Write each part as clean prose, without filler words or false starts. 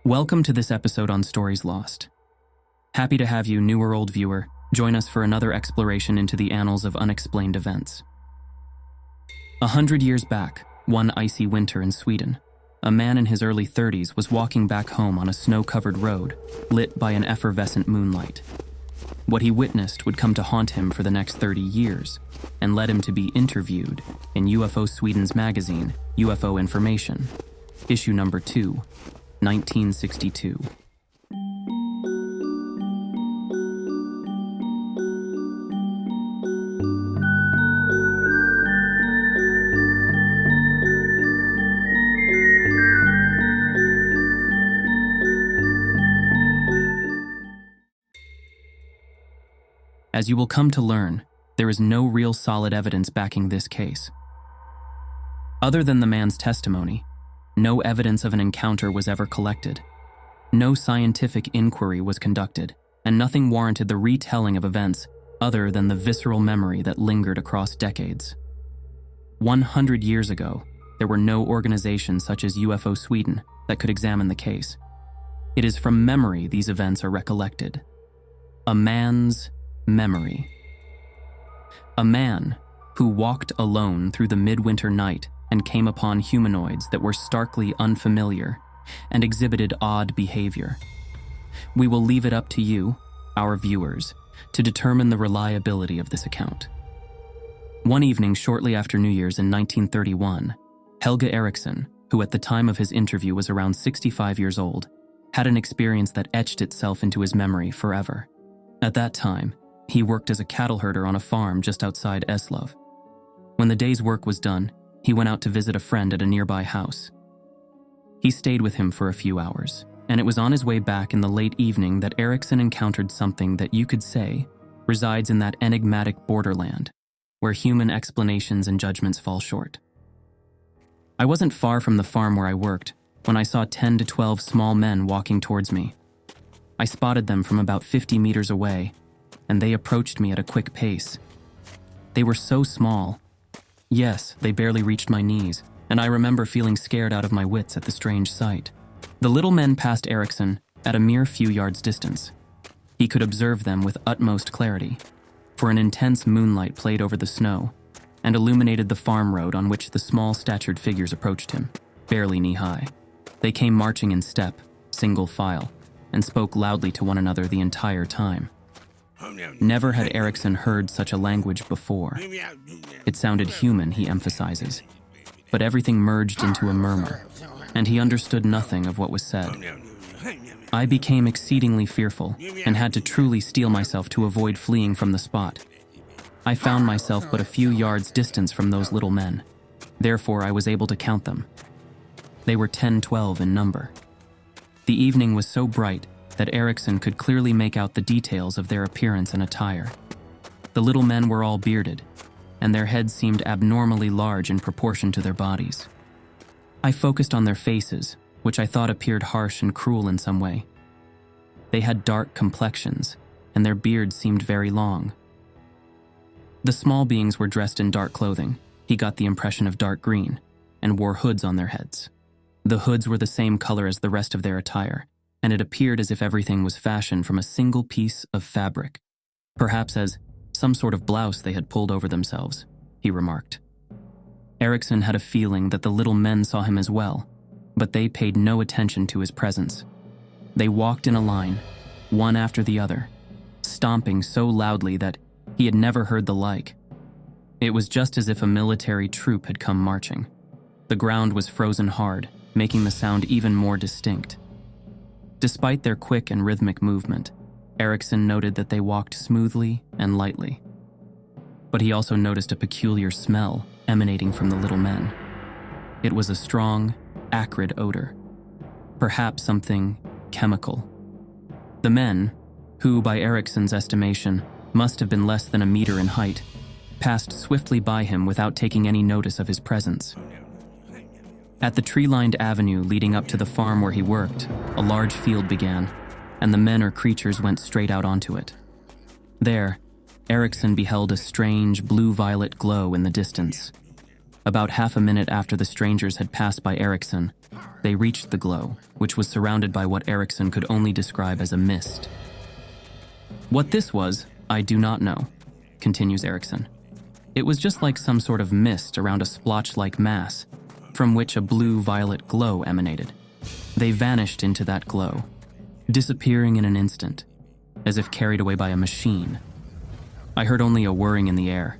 Welcome to this episode on Stories Lost. Happy to have you, new or old viewer, join us for another exploration into the annals of unexplained events. 100 years back, one icy winter in Sweden, a man in his early 30s was walking back home on a snow-covered road, lit by an effervescent moonlight. What he witnessed would come to haunt him for the next 30 years, and led him to be interviewed in UFO Sweden's magazine, UFO Information, issue number 2, 1962. As you will come to learn, there is no real solid evidence backing this case. Other than the man's testimony, no evidence of an encounter was ever collected. No scientific inquiry was conducted, and nothing warranted the retelling of events other than the visceral memory that lingered across decades. 100 years ago, there were no organizations such as UFO Sweden that could examine the case. It is from memory these events are recollected. A man's memory. A man who walked alone through the midwinter night and came upon humanoids that were starkly unfamiliar and exhibited odd behavior. We will leave it up to you, our viewers, to determine the reliability of this account. One evening shortly after New Year's in 1931, Helge Eriksson, who at the time of his interview was around 65 years old, had an experience that etched itself into his memory forever. At that time, he worked as a cattle herder on a farm just outside Eslöv. When the day's work was done, he went out to visit a friend at a nearby house. He stayed with him for a few hours, and it was on his way back in the late evening that Eriksson encountered something that you could say resides in that enigmatic borderland where human explanations and judgments fall short. I wasn't far from the farm where I worked when I saw 10 to 12 small men walking towards me. I spotted them from about 50 meters away, and they approached me at a quick pace. They were so small. Yes, they barely reached my knees, and I remember feeling scared out of my wits at the strange sight. The little men passed Eriksson at a mere few yards distance. He could observe them with utmost clarity, for an intense moonlight played over the snow and illuminated the farm road on which the small-statured figures approached him, barely knee-high. They came marching in step, single file, and spoke loudly to one another the entire time. Never had Eriksson heard such a language before. It sounded human, he emphasizes, but everything merged into a murmur, and he understood nothing of what was said. I became exceedingly fearful and had to truly steel myself to avoid fleeing from the spot. I found myself but a few yards distance from those little men. Therefore, I was able to count them. They were 10-12 in number. The evening was so bright that Eriksson could clearly make out the details of their appearance and attire. The little men were all bearded, and their heads seemed abnormally large in proportion to their bodies. I focused on their faces, which I thought appeared harsh and cruel in some way. They had dark complexions, and their beards seemed very long. The small beings were dressed in dark clothing. He got the impression of dark green, and wore hoods on their heads. The hoods were the same color as the rest of their attire, and it appeared as if everything was fashioned from a single piece of fabric, perhaps as some sort of blouse they had pulled over themselves, he remarked. Eriksson had a feeling that the little men saw him as well, but they paid no attention to his presence. They walked in a line, one after the other, stomping so loudly that he had never heard the like. It was just as if a military troop had come marching. The ground was frozen hard, making the sound even more distinct. Despite their quick and rhythmic movement, Eriksson noted that they walked smoothly and lightly. But he also noticed a peculiar smell emanating from the little men. It was a strong, acrid odor, perhaps something chemical. The men, who by Eriksson's estimation must have been less than a meter in height, passed swiftly by him without taking any notice of his presence. At the tree-lined avenue leading up to the farm where he worked, a large field began, and the men or creatures went straight out onto it. There, Eriksson beheld a strange blue-violet glow in the distance. About half a minute after the strangers had passed by Eriksson, they reached the glow, which was surrounded by what Eriksson could only describe as a mist. What this was, I do not know, continues Eriksson. It was just like some sort of mist around a splotch-like mass, from which a blue-violet glow emanated. They vanished into that glow, disappearing in an instant, as if carried away by a machine. I heard only a whirring in the air,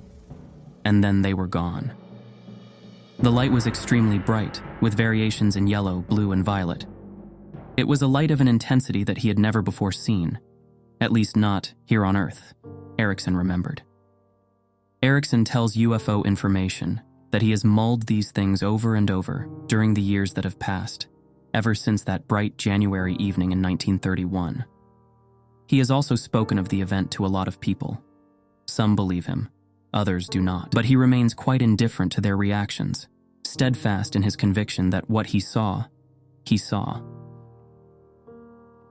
and then they were gone. The light was extremely bright, with variations in yellow, blue, and violet. It was a light of an intensity that he had never before seen, at least not here on Earth, Eriksson remembered. Eriksson tells UFO information that he has mulled these things over and over during the years that have passed, ever since that bright January evening in 1931. He has also spoken of the event to a lot of people. Some believe him, others do not, but he remains quite indifferent to their reactions, steadfast in his conviction that what he saw, he saw.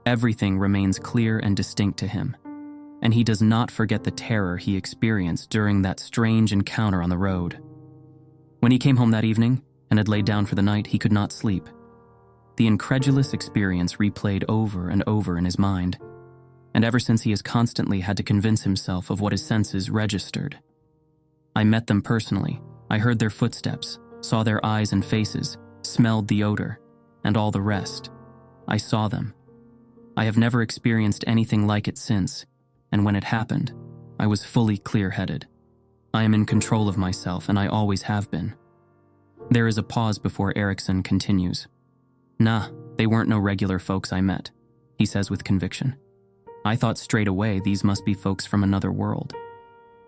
Everything remains clear and distinct to him, and he does not forget the terror he experienced during that strange encounter on the road. When he came home that evening and had laid down for the night, he could not sleep. The incredulous experience replayed over and over in his mind, and ever since he has constantly had to convince himself of what his senses registered. I met them personally. I heard their footsteps, saw their eyes and faces, smelled the odor, and all the rest. I saw them. I have never experienced anything like it since, and when it happened, I was fully clear-headed. I am in control of myself, and I always have been. There is a pause before Eriksson continues. Nah, they weren't no regular folks I met, he says with conviction. I thought straight away these must be folks from another world.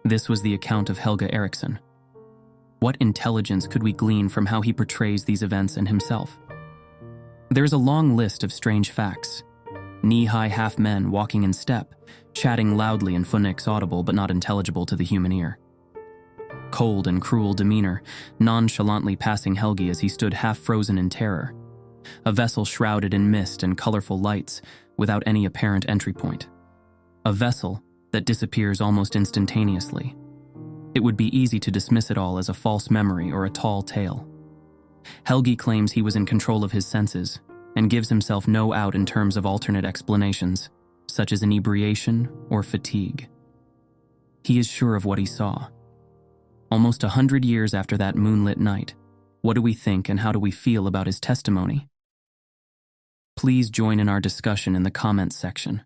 This was the account of Helge Eriksson. What intelligence could we glean from how he portrays these events and himself? There's a long list of strange facts. Knee-high half-men walking in step, chatting loudly in phonics audible but not intelligible to the human ear. Cold and cruel demeanor, nonchalantly passing Helge as he stood half-frozen in terror. A vessel shrouded in mist and colorful lights, without any apparent entry point. A vessel that disappears almost instantaneously. It would be easy to dismiss it all as a false memory or a tall tale. Helge claims he was in control of his senses and gives himself no out in terms of alternate explanations, such as inebriation or fatigue. He is sure of what he saw. Almost 100 years after that moonlit night, what do we think and how do we feel about his testimony? Please join in our discussion in the comments section.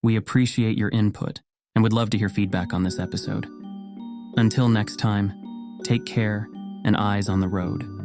We appreciate your input and would love to hear feedback on this episode. Until next time, take care and eyes on the road.